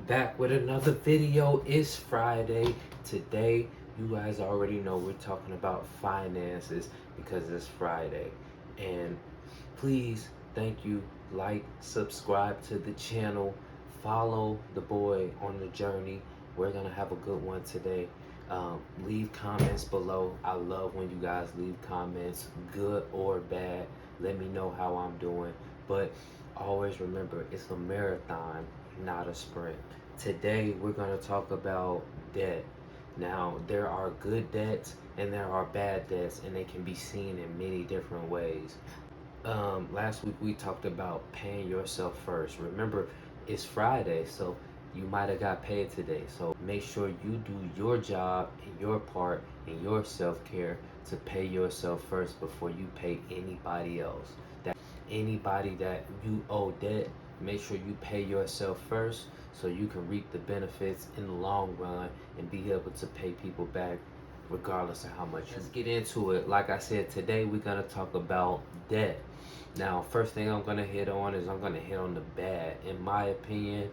Back with another video. It's Friday. Today, you guys already know we're talking about finances because it's Friday. And please, thank you, like, subscribe to the channel, follow the boy on the journey. We're gonna have a good one today. Leave comments below. I love when you guys leave comments, good or bad. Let me know how I'm doing. But always remember, it's a marathon, not a sprint. Today, we're gonna talk about debt. Now, there are good debts and there are bad debts, and they can be seen in many different ways. Last week we talked about paying yourself first. Remember, it's Friday, so you might have got paid today. So make sure you do your job and your part and your self-care to pay yourself first before you pay anybody else. Anybody that you owe debt, make sure you pay yourself first so you can reap the benefits in the long run and be able to pay people back regardless of how much. Let's get into it. Like I said, today we're going to talk about debt. Now, first thing I'm going to hit on is I'm going to hit on the bad. In my opinion,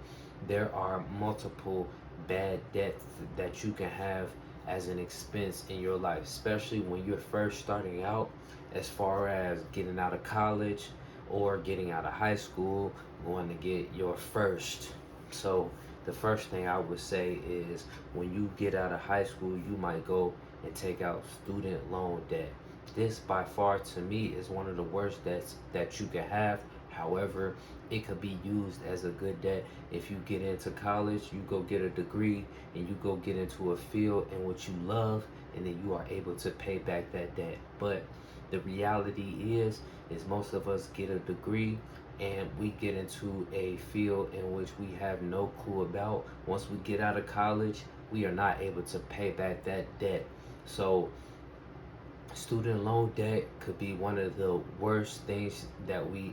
there are multiple bad debts that you can have as an expense in your life, especially when you're first starting out, as far as getting out of college or getting out of high school, going to get your first. So the first thing I would say is when you get out of high school, you might go and take out student loan debt. This by far to me is one of the worst debts that you can have. However, it could be used as a good debt. If you get into college, you go get a degree and you go get into a field in which you love, and then you are able to pay back that debt. But the reality is most of us get a degree and we get into a field in which we have no clue about. Once we get out of college, we are not able to pay back that debt. So student loan debt could be one of the worst things that we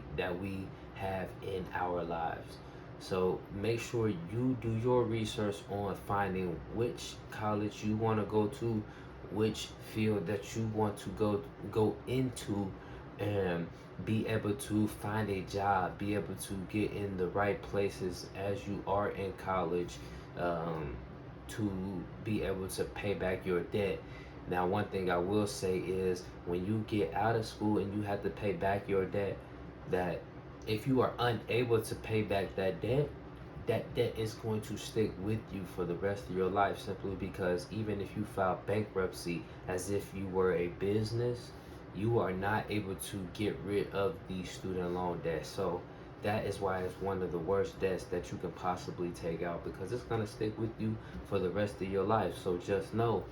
have in our lives. So make sure you do your research on finding which college you want to go to, which field that you want to go into, and be able to find a job, be able to get in the right places as you are in college, to be able to pay back your debt. Now, one thing I will say is when you get out of school and you have to pay back your debt, that if you are unable to pay back that debt is going to stick with you for the rest of your life, simply because even if you file bankruptcy as if you were a business, you are not able to get rid of the student loan debt. So that is why it's one of the worst debts that you can possibly take out, because it's going to stick with you for the rest of your life. So just know,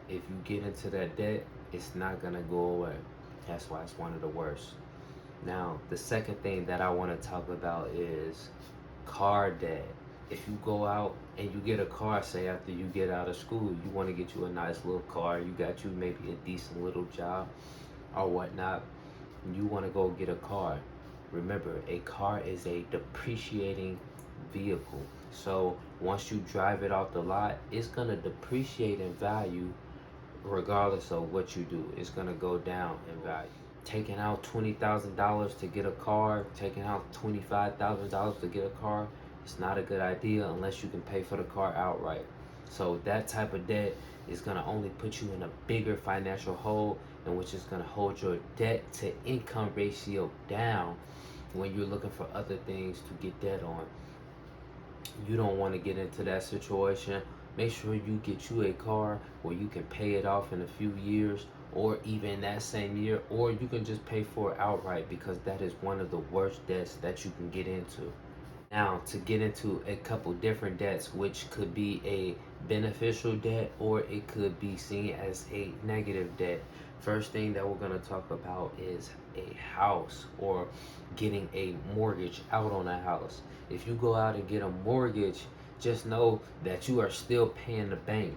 if you get into that debt, it's not gonna go away. That's why it's one of the worst. Now, the second thing that I want to talk about is car debt. If you go out and you get a car, say after you get out of school, you want to get you a nice little car, you got you maybe a decent little job or whatnot, you want to go get a car. Remember, a car is a depreciating vehicle. So once you drive it off the lot, it's gonna depreciate in value regardless of what you do. It's gonna go down in value. Taking out $20,000 to get a car, taking out $25,000 to get a car, it's not a good idea unless you can pay for the car outright. So that type of debt is gonna only put you in a bigger financial hole, in which is gonna hold your debt to income ratio down when you're looking for other things to get debt on. You don't want to get into that situation. Make sure you get you a car where you can pay it off in a few years, or even that same year, or you can just pay for it outright, because that is one of the worst debts that you can get into. Now, to get into a couple different debts, which could be a beneficial debt or it could be seen as a negative debt. First thing that we're going to talk about is a house, or getting a mortgage out on a house. If you go out and get a mortgage, just know that you are still paying the bank.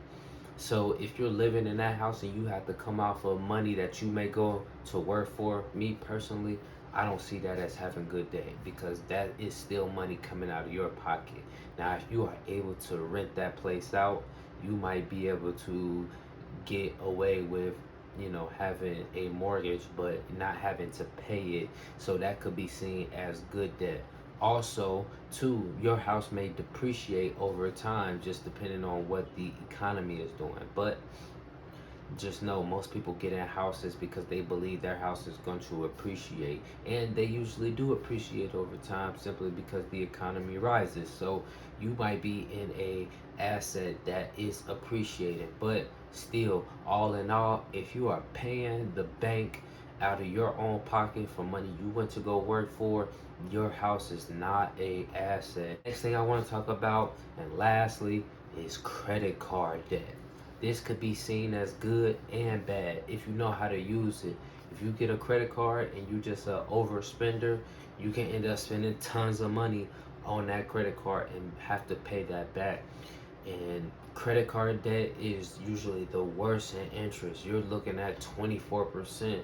So if you're living in that house and you have to come off of money that you may go to work for, me personally, I don't see that as having good debt, because that is still money coming out of your pocket. Now, if you are able to rent that place out, you might be able to get away with, having a mortgage but not having to pay it. So that could be seen as good debt. Also, too, your house may depreciate over time just depending on what the economy is doing. But just know most people get in houses because they believe their house is going to appreciate, and they usually do appreciate over time simply because the economy rises. So you might be in a asset that is appreciated, but still, all in all, if you are paying the bank out of your own pocket for money you went to go work for, your house is not a asset. Next thing I want to talk about, and lastly, is credit card debt. This could be seen as good and bad if you know how to use it. If you get a credit card and you just a overspender, you can end up spending tons of money on that credit card and have to pay that back. And credit card debt is usually the worst in interest. You're looking at 24%,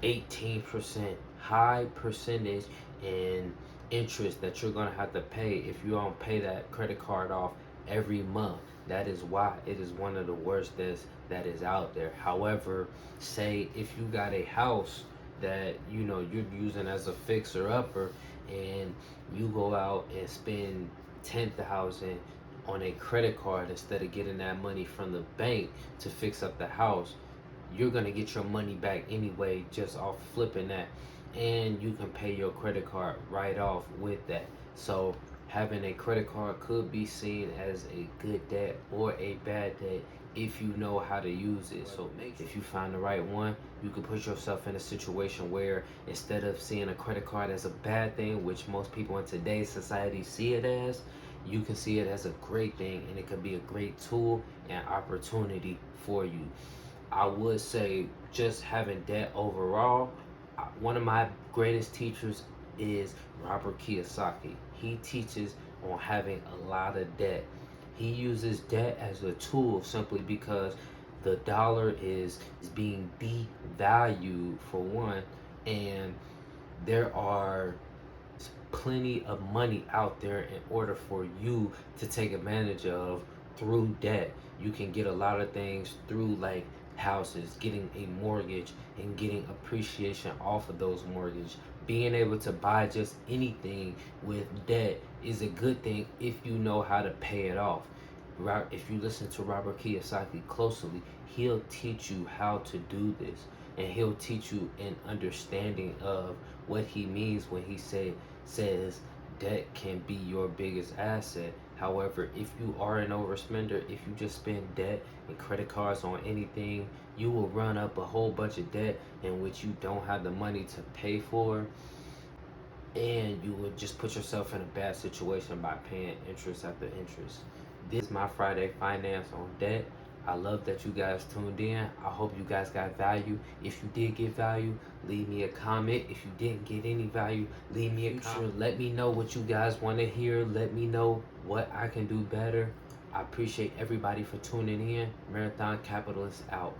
18%, high percentage in interest that you're going to have to pay if you don't pay that credit card off every month. That is why it is one of the worst debts that is out there. However, say if you got a house that you're using as a fixer upper, and you go out and spend 10,000 on a credit card instead of getting that money from the bank to fix up the house, you're gonna get your money back anyway just off flipping that, and you can pay your credit card right off with that. So having a credit card could be seen as a good debt or a bad debt if you know how to use it. So if you find the right one, you can put yourself in a situation where instead of seeing a credit card as a bad thing, which most people in today's society see it as, you can see it as a great thing, and it could be a great tool and opportunity for you. I would say just having debt overall. One of my greatest teachers is Robert Kiyosaki. He teaches on having a lot of debt. He uses debt as a tool simply because the dollar is being devalued for one, and there are plenty of money out there in order for you to take advantage of through debt. You can get a lot of things through, like houses, getting a mortgage, and getting appreciation off of those mortgage. Being able to buy just anything with debt is a good thing if you know how to pay it off. If you listen to Robert Kiyosaki closely, he'll teach you how to do this, and he'll teach you an understanding of what he means when he says debt can be your biggest asset. However, if you are an overspender, if you just spend debt and credit cards on anything, you will run up a whole bunch of debt in which you don't have the money to pay for, and you would just put yourself in a bad situation by paying interest after interest. This is my Friday Finance on Debt. I love that you guys tuned in. I hope you guys got value. If you did get value, leave me a comment. If you didn't get any value, leave me a comment. Let me know what you guys want to hear. Let me know what I can do better. I appreciate everybody for tuning in. Marathon Capitalist out.